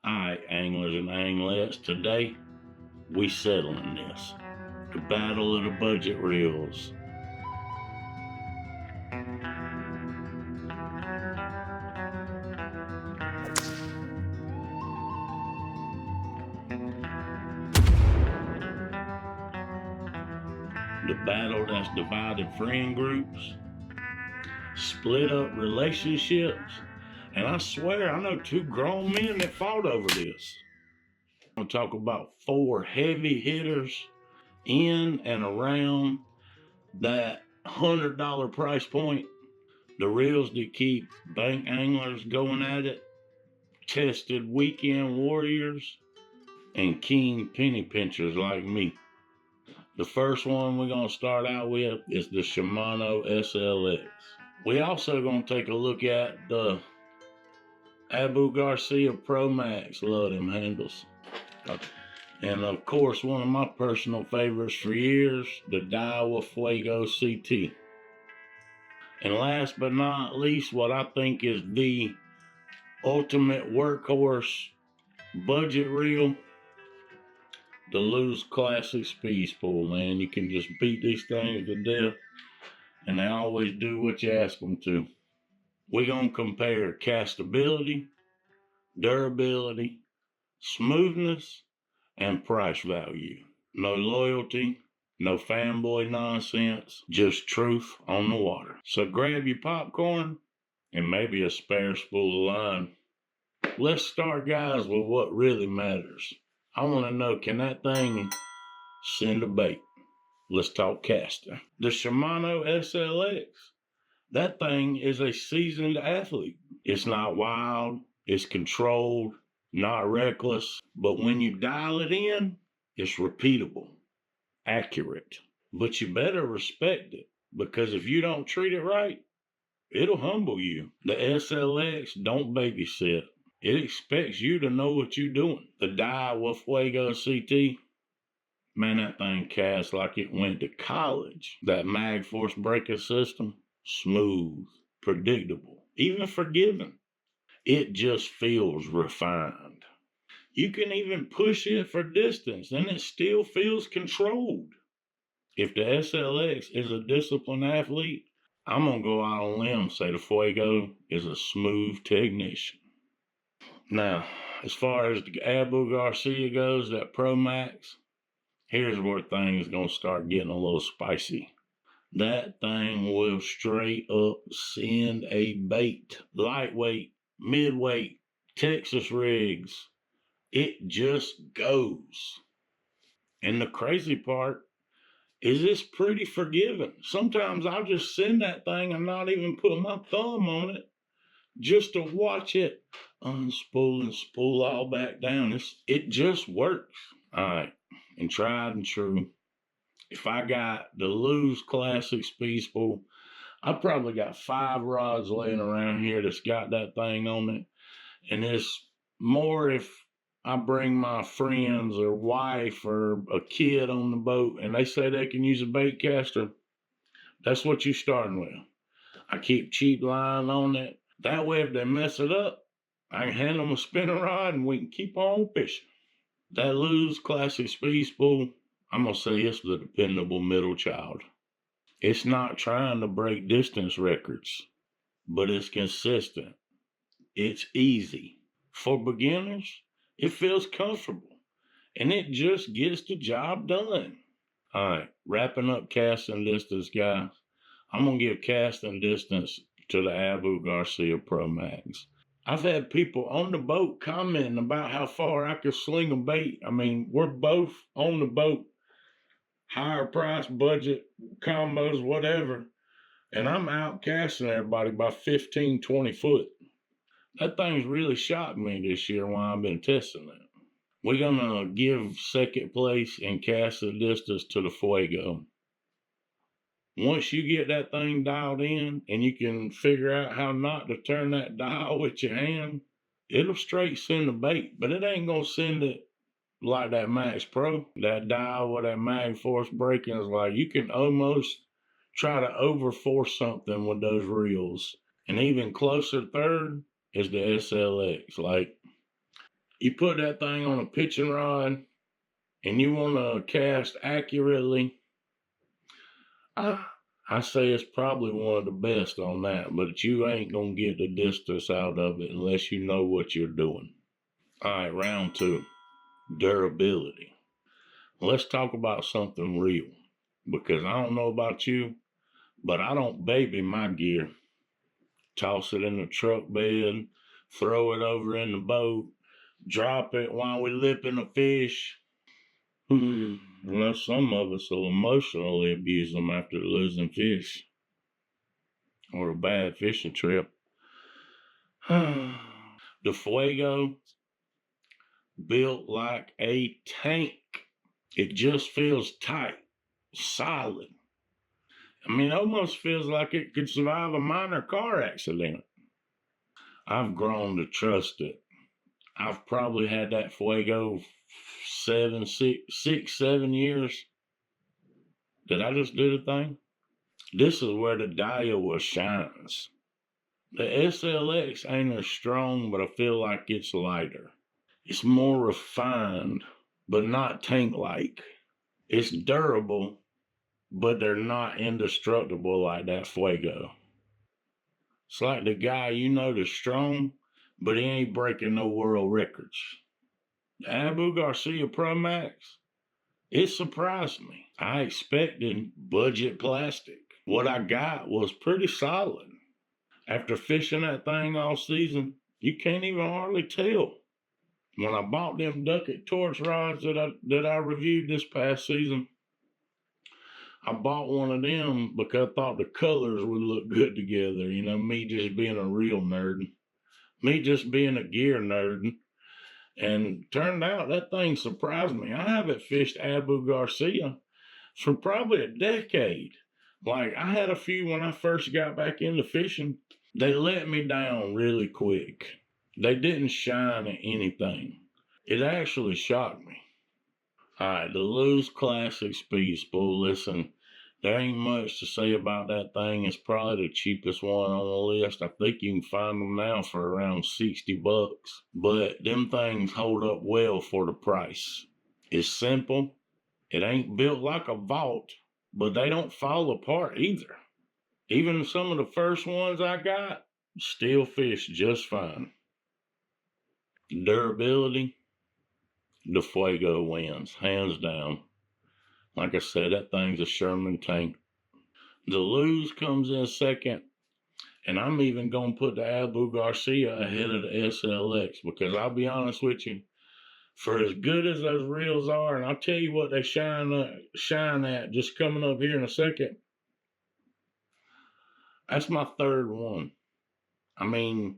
Alright, anglers and anglets, today we settling this. The battle of the budget reels. The battle that's divided friend groups, split up relationships, and I swear I know 2 grown men that fought over this. I'm gonna talk about 4 heavy hitters in and around that $100 price point. The reels that keep bank anglers going at it, tested weekend warriors, and king penny pinchers like me. The first one we're going to start out with is the Shimano SLX. We also going to take a look at the Abu Garcia Pro Max. Love them handles. And of course, one of my personal favorites for years, the Daiwa Fuego CT. And last but not least, what I think is the ultimate workhorse budget reel, the Lews Classic Speed Spool, man. You can just beat these things to death, and they always do what you ask them to. We're going to compare castability, durability, smoothness, and price value. No loyalty, no fanboy nonsense, just truth on the water. So grab your popcorn and maybe a spare spool of line. Let's start, guys, with what really matters. I want to know, can that thing send a bait? Let's talk casting. The Shimano SLX, that thing is a seasoned athlete. It's not wild, it's controlled, not reckless, but when you dial it in, it's repeatable, accurate. But you better respect it, because if you don't treat it right, it'll humble you. The SLX don't babysit. It expects you to know what you're doing. The Daiwa Fuego CT, man, that thing casts like it went to college. That mag force braking system, smooth, predictable, even forgiving. It just feels refined. You can even push it for distance and it still feels controlled. If the SLX is a disciplined athlete, I'm going to go out on a limb and say the Fuego is a smooth technician. Now, as far as the Abu Garcia goes, that Pro Max, here's where things going to start getting a little spicy. That thing will straight up send a bait. Lightweight, midweight, Texas rigs. It just goes. And the crazy part is it's pretty forgiving. Sometimes I'll just send that thing and not even put my thumb on it just to watch it unspool and spool all back down. It just works. All right, and tried and true. If I got the Lews Classic Speed Spool, I probably got 5 rods laying around here that's got that thing on it. And it's more if I bring my friends or wife or a kid on the boat and they say they can use a baitcaster, that's what you're starting with. I keep cheap line on it. That way, if they mess it up, I can hand them a spinner rod and we can keep on fishing. That Lews Classic Speed Spool, I'm going to say it's the dependable middle child. It's not trying to break distance records, but it's consistent. It's easy. For beginners, it feels comfortable, and it just gets the job done. All right, wrapping up casting distance, guys. I'm going to give casting distance to the Abu Garcia Pro Max. I've had people on the boat commenting about how far I could sling a bait. I mean, we're both on the boat, higher price, budget, combos, whatever, and I'm out casting everybody by 15, 20 foot. That thing's really shocked me this year while I've been testing it. We're going to give second place in casting distance to the Fuego. Once you get that thing dialed in and you can figure out how not to turn that dial with your hand, it'll straight send the bait, but it ain't going to send it like that Max Pro. That dial with that mag force braking is like you can almost try to overforce something with those reels. And even closer third is the SLX. Like, You put that thing on a pitching rod and you want to cast accurately, I say it's probably one of the best on that, but you ain't going to get the distance out of it unless you know what you're doing. All right, round 2, durability. Let's talk about something real, because I don't know about you, but I don't baby my gear. Toss it in the truck bed, throw it over in the boat, drop it while we're lipping a fish. Well, some of us will emotionally abuse them after losing fish or a bad fishing trip. The Fuego, built like a tank. It just feels tight, solid. I mean, it almost feels like it could survive a minor car accident. I've grown to trust it. I've probably had that Fuego 7 years. Did I just do the thing? This is where the Daiwa shines. The SLX ain't as strong, but I feel like it's lighter. It's more refined, but not tank-like. It's durable, but they're not indestructible like that Fuego. It's like the guy you know that's strong, but he ain't breaking no world records. The Abu Garcia Pro Max, it surprised me. I expected budget plastic. What I got was pretty solid. After fishing that thing all season, you can't even hardly tell. When I bought them Ducket torch rods that I reviewed this past season, I bought one of them because I thought the colors would look good together. You know, me just being a real nerd. Me just being a gear nerd. And turned out that thing surprised me. I haven't fished Abu Garcia for probably a decade. Like, I had a few when I first got back into fishing. They let me down really quick. They didn't shine at anything. It actually shocked me. Alright, the Lews Classic Speed Spool. Listen, there ain't much to say about that thing. It's probably the cheapest one on the list. I think you can find them now for around $60. But them things hold up well for the price. It's simple. It ain't built like a vault, but they don't fall apart either. Even some of the first ones I got still fish just fine. Durability, the Fuego wins, hands down. Like I said, that thing's a Sherman tank. The Lews comes in second, and I'm even going to put the Abu Garcia ahead of the SLX, because I'll be honest with you, for as good as those reels are, and I'll tell you what they shine at just coming up here in a second, that's my third one. I mean,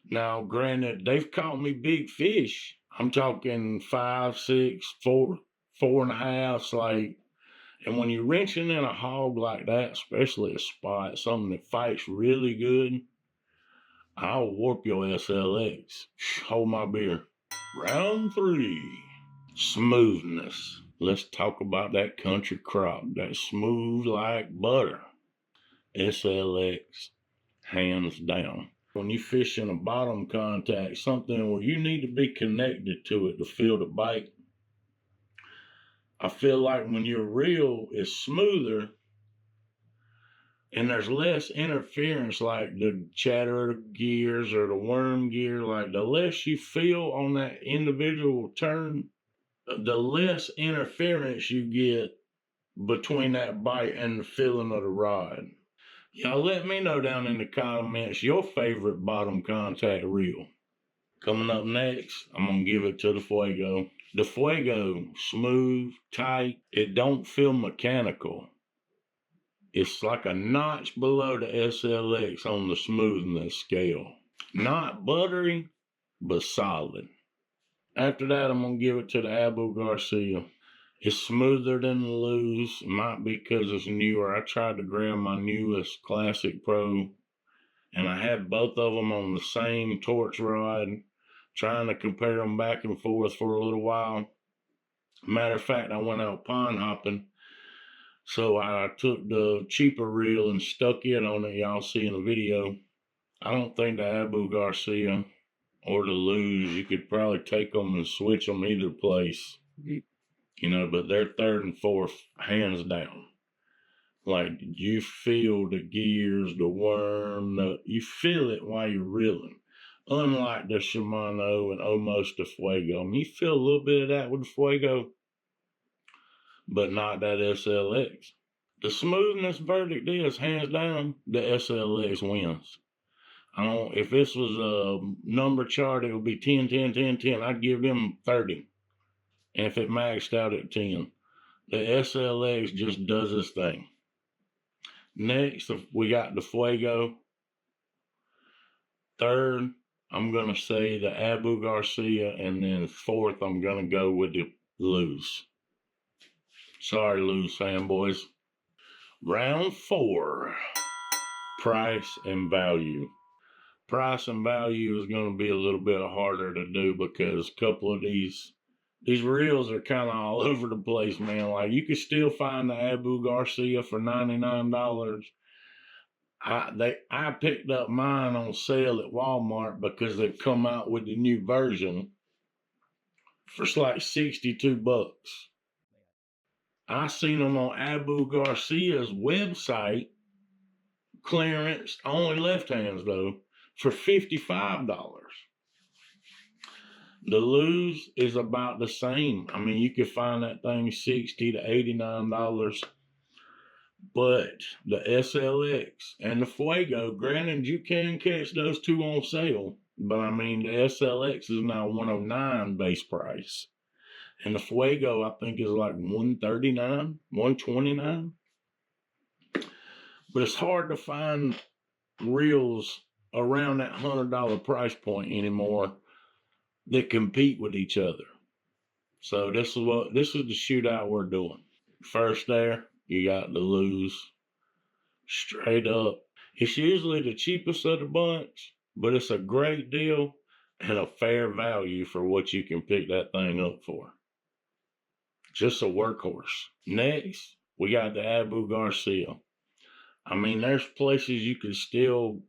now granted, they've caught me big fish. I'm talking 5, 6, 4, 4.5, like, and when you're wrenching in a hog like that, especially a spot, something that fights really good, I'll warp your SLX. Hold my beer. Round 3, smoothness. Let's talk about that country crop, that smooth like butter. SLX, hands down. When you fish in a bottom contact, something where you need to be connected to it to feel the bite, I feel like when your reel is smoother and there's less interference, like the chatter gears or the worm gear, like the less you feel on that individual turn, the less interference you get between that bite and the feeling of the rod. Y'all let me know down in the comments your favorite bottom contact reel. Coming up next, I'm going to give it to the Fuego. The Fuego, smooth, tight. It don't feel mechanical. It's like a notch below the SLX on the smoothness scale. Not buttery, but solid. After that, I'm going to give it to the Abu Garcia. It's smoother than the Lews. It might be because it's newer. I tried to grab my newest Classic Pro, and I had both of them on the same torch rod, trying to compare them back and forth for a little while. Matter of fact, I went out pond hopping, so I took the cheaper reel and stuck it on it. Y'all see in the video. I don't think the Abu Garcia or the Lews. You could probably take them and switch them either place, you know, but they're third and fourth, hands down. Like, you feel the gears, the worm, you feel it while you're reeling. Unlike the Shimano and almost the Fuego. I mean, you feel a little bit of that with the Fuego, but not that SLX. The smoothness verdict is, hands down, the SLX wins. If this was a number chart, it would be 10, 10, 10, 10. I'd give them 30. And if it maxed out at 10, the SLX just does its thing. Next, we got the Fuego. Third, I'm going to say the Abu Garcia. And then fourth, I'm going to go with the Lews. Sorry, Lews fanboys. Round 4, price and value. Price and value is going to be a little bit harder to do because a couple of these reels are kind of all over the place, man. Like, you can still find the Abu Garcia for $99. I picked up mine on sale at Walmart because they've come out with the new version for like $62. I seen them on Abu Garcia's website, clearance, only left hands though, for $55. The Lews is about the same. I mean, you can find that thing $60 to $89. But the SLX and the Fuego, granted, you can catch those two on sale. But I mean, the SLX is now $109 base price. And the Fuego, I think, is like $139, $129. But it's hard to find reels around that $100 price point anymore that compete with each other. So this is the shootout we're doing. First there, you got the Lews. Straight up. It's usually the cheapest of the bunch, but it's a great deal and a fair value for what you can pick that thing up for. Just a workhorse. Next, we got the Abu Garcia. I mean, there's places you can still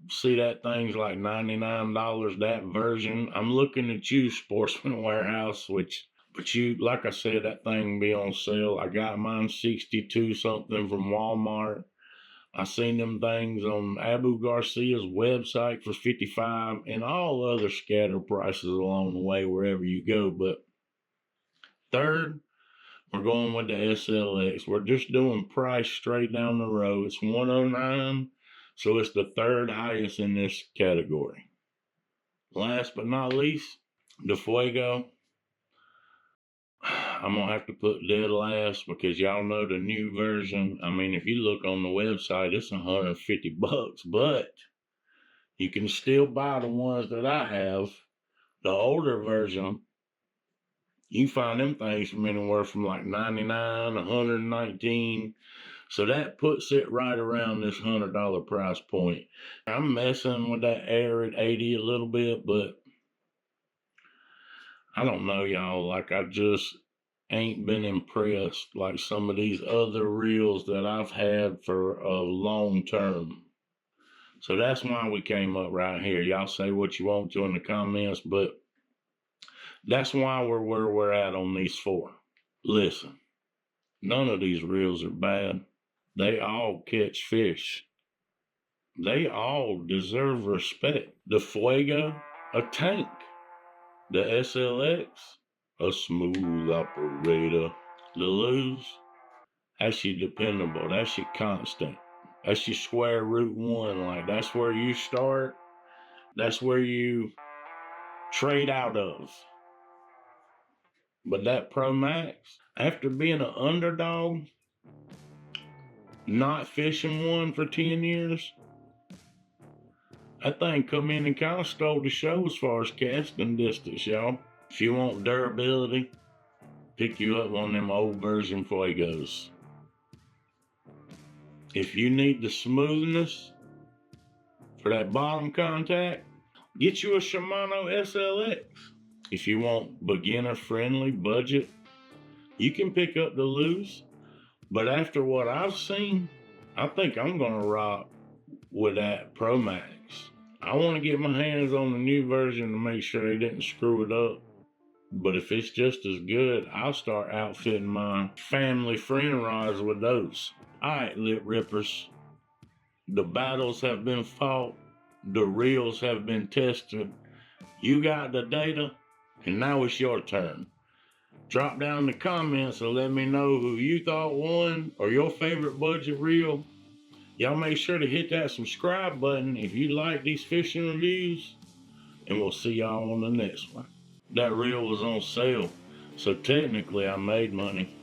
see that thing's like $99, that version. I'm looking at you, Sportsman Warehouse, but you, like I said, that thing be on sale. I got mine 62 something from Walmart. I seen them things on Abu Garcia's website for $55 and all other scatter prices along the way wherever you go. But third, we're going with the SLX. We're just doing price straight down the road. It's $109, so it's the third highest in this category. Last but not least, the Fuego. I'm going to have to put dead last because y'all know the new version. I mean, if you look on the website, it's $150, but you can still buy the ones that I have, the older version. You find them things from anywhere from like $99, $119. So that puts it right around this $100 price point. I'm messing with that air at 80 a little bit, but I don't know, y'all. Like, I just ain't been impressed like some of these other reels that I've had for a long term. So that's why we came up right here. Y'all say what you want to in the comments, but that's why we're where we're at on these 4. Listen, none of these reels are bad. They all catch fish. They all deserve respect. The Fuego, a tank. The SLX, a smooth operator. The Lews, that's your dependable. That's your constant. That's your square root 1. Like, that's where you start. That's where you trade out of. But that Pro Max, after being an underdog, not fishing one for 10 years, that thing come in and kind of stole the show as far as casting distance, y'all. If you want durability, pick you up one of them old version Fuegos. If you need the smoothness for that bottom contact, get you a Shimano SLX. If you want beginner-friendly budget, you can pick up the Lews. But after what I've seen, I think I'm going to rock with that Pro Max. I want to get my hands on the new version to make sure they didn't screw it up. But if it's just as good, I'll start outfitting my family friend rods with those. Alright, lip rippers. The battles have been fought. The reels have been tested. You got the data, and now it's your turn. Drop down in the comments and let me know who you thought won or your favorite budget reel. Y'all make sure to hit that subscribe button if you like these fishing reviews, and we'll see y'all on the next one. That reel was on sale, so technically I made money.